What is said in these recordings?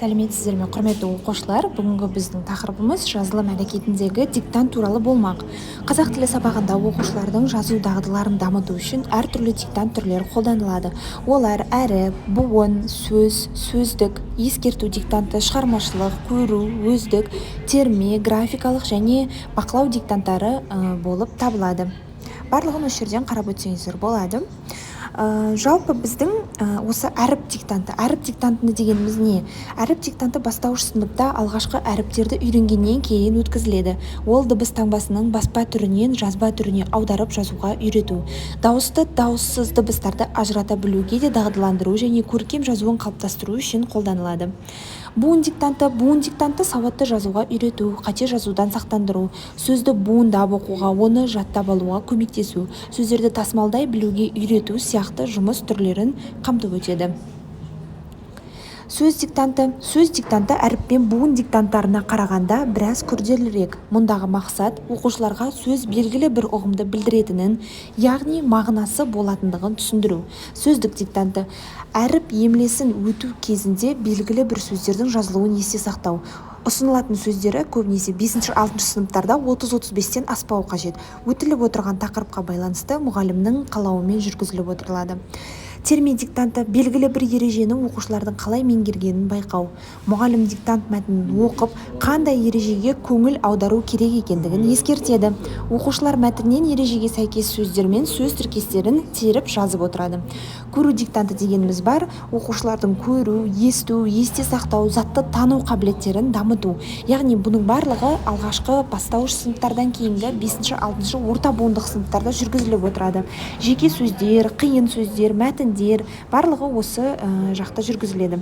Сәлеметсіздер ме, құрметті оқушылар? Бүгінгі біздің тақырыбымыз жазылым әрекетіндегі диктант туралы болмақ. Қазақ тілі сабағында оқушылардың жазу дағдыларын дамыту үшін әртүрлі диктант түрлері қолданылады. Олар әріп, буын, сөз, сөздік, ескерту диктанты, шығармашылық, көру, өздік, терме, графикалық және бақылау диктанттары болып табылады. Барлығын осы жерден қарап өтсеңіздер болады. Жалпы біздің осы әріп диктанты дегеніміз не? Әріп диктанты бастауыш сыныпта алғашқы әріптерді үйренгеннен кейін өткізіледі. Ол дыбыс таңбасының баспа түрінен жазба түріне аударып жазуға үйрету. Дауысты дауыссыз дыбыстарды ажырата білуге де дағдыландыру және көркем жазуын қалыптастыру үшін қолданылады. Буын диктанты сауатты жазуға үйрету, қате жазудан сақтандыру, сөзді буындап оқуға, оны жаттап алуға көмектесу, сөздерді тасымалдай білуге үйрету сияқты жұмыс түрлерін қамтып өтеді. Сөз диктанты әріп пен буын диктанттарына қарағанда біраз күрделірек. Мұндағы мақсат оқушыларға сөз белгілі бір ұғымды білдіретінін, яғни мағынасы болатындығын түсіндіру. Сөздік диктанты әріп емлесін өту кезінде белгілі бір сөздердің жазылуын есте сақтау. Ұсынылатын сөздері көбінесе 5-6 сыныптарда 30-35-тен аспауы қажет. Өтіліп отырған тақырыпқа байланысты мұғалімнің қалауымен жүргізіліп отырылады. Терме диктанты белгілі бір ережені оқушылардың қалай меңгергенін байқау. Мұғалім диктант мәтінін оқып, қандай ережеге көңіл аудару керек екендігін ескертеді. Оқушылар мәтіннен ережеге сәйкес сөздер мен сөз тіркестерін теріп жазып отырады. Көру диктанты дегеніміз бар, оқушылардың көру, есту, есте сақтау, затты тану қабілеттерін дамыту. Яғни бұның барлығы алғашқы бастауыш сыныптардан кейінгі 5-6 орта буындық сыныптарда жүргізіліп отырады. Жеке сөздер, қиын сөздер, мәтіндер барлығы осы жақта жүргізіледі.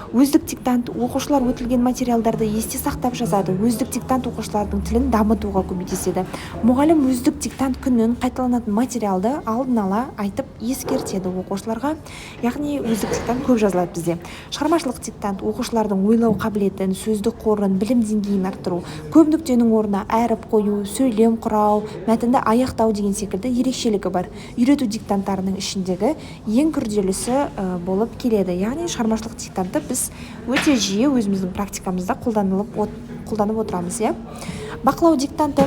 Өздік диктант оқушылар өтілген материалдарды есте сақтап жазады. Өздік диктант оқушылардың тілін дамытуға көмектеседі. Мұғалім өздік диктант күнін қайталанатын материалды алдын ала айтып ескертеді оқушыларға. Яғни өздік диктант көп жазылады бізде. Шығармашылық диктант оқушылардың ойлау қабілетін, сөздік қорын, білім деңгейін арттыру. Көп нүктенің орнына әріп қою, сөйлем құрау, мәтінді аяқтау деген секілді ерекшелігі бар. Үйрету диктанттарының ішіндегі ең күрделісі болып келеді. Яғни шығармашылық диктантты біз өте жиі өзіміздің практикамызда қолданып отырамыз. Бақылау диктанты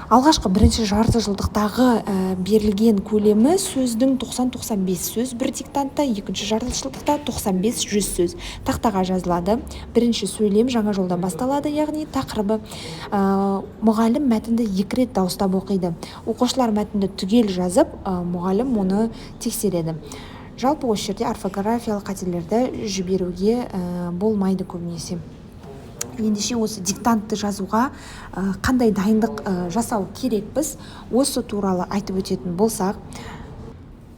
алғашқы бірінші жарты жылдықтағы берілген көлемі сөздің 90-95 сөз бір диктантта, екінші жарты жылдықта 95-100 сөз тақтаға жазылады. Бірінші сөйлем жаңа жолдан басталады, яғни тақырыбы. Мұғалім мәтінді 2 рет дауыстап оқиды. Оқушылар мәтінді түгел жазып, мұғалім оны тексереді. Жалпы осы жерде орфографиялық қателерді жіберуге болмайды көбінесе. Ендеше осы диктантты жазуға қандай дайындық жасау керекпіз, осы туралы айтып өтетін болсақ,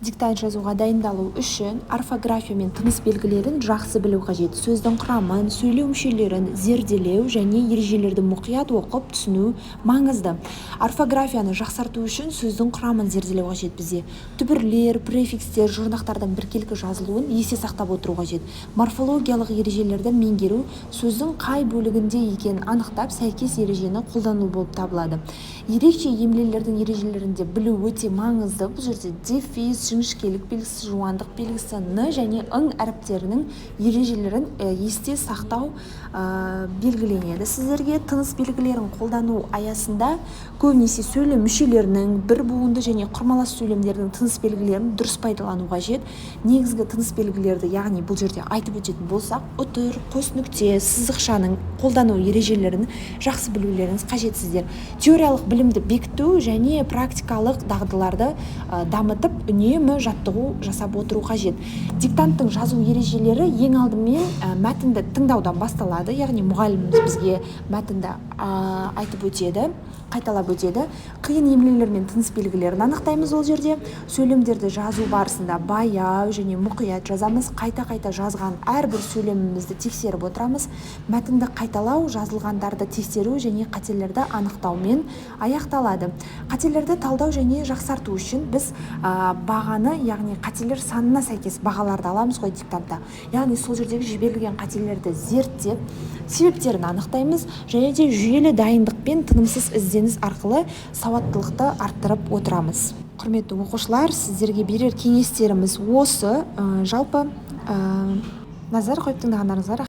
диктант жазуға дайындалу үшін орфография мен тыныс белгілерін жақсы білу қажет. Сөздің құрамын, сөйлеу мүшелерін зерделеу және ережелерді мұқият оқып түсіну маңызды. Орфографияны жақсарту үшін сөздің құрамын зерделеу қажет бізде. Түбірлер, префикстер, жұрнақтардың біркелкі жазылуын есте сақтап отыру қажет. Морфологиялық ережелерді меңгеру сөздің қай бөлігінде екенін анықтап, сәйкес ережені қолдану болып табылады. Ерекше емлелердің ережелерінде білу өте маңызды. Бұл жерде дефис, жіңішкелік белгісі, жуандық белгісі, н және ң әріптерінің ережелерін есте сақтау белгіленеді. Сіздерге тыныс белгілерін қолдану аясында көбінесе сөйлем мүшелерінің бір буынды және құрмалас сөйлемдердің тыныс белгілерін дұрыс пайдалану қажет. Негізгі тыныс белгілерді, яғни бұл жерде айтып өтетін болсақ, үтір, қос нүкте, сызықшаның қолдану ережелерін жақсы білулеріңіз қажет сіздер. Теориялық білімді бекіту және практикалық дағдыларды дамытып үнемі жаттығу жасап отыру қажет. Диктанттың жазу ережелері ең алдымен мәтінді тыңдаудан басталады, яғни мұғаліміміз бізге мәтінді айтып өтеді, қайталап өтеді. Қиын емлелер мен тыныс белгілерін анықтаймыз ол жерде. Сөйлемдерді жазу барысында баяу және мұқият жазамыз. Қайта жазған әрбір сөйлемімізді тексеріп отырамыз. Мәтінді қайталау, жазылғандарды тексеру және қателерді анықтаумен аяқталады. Қателерді талдау және жақсарту үшін біз бағаны, яғни қателер санына сәйкес бағаларды аламыз ғой диктантта. Яғни сол жердегі жіберілген қателерді зерттеп, себептерін анықтаймыз және де жүйелі дайындықпен тынымсыз ізденіс арқылы сауаттылықты арттырып отырамыз. Құрметті оқушылар, сіздерге берер кеңестеріміз осы. Жалпы назар қойып тыңдағандарыңызға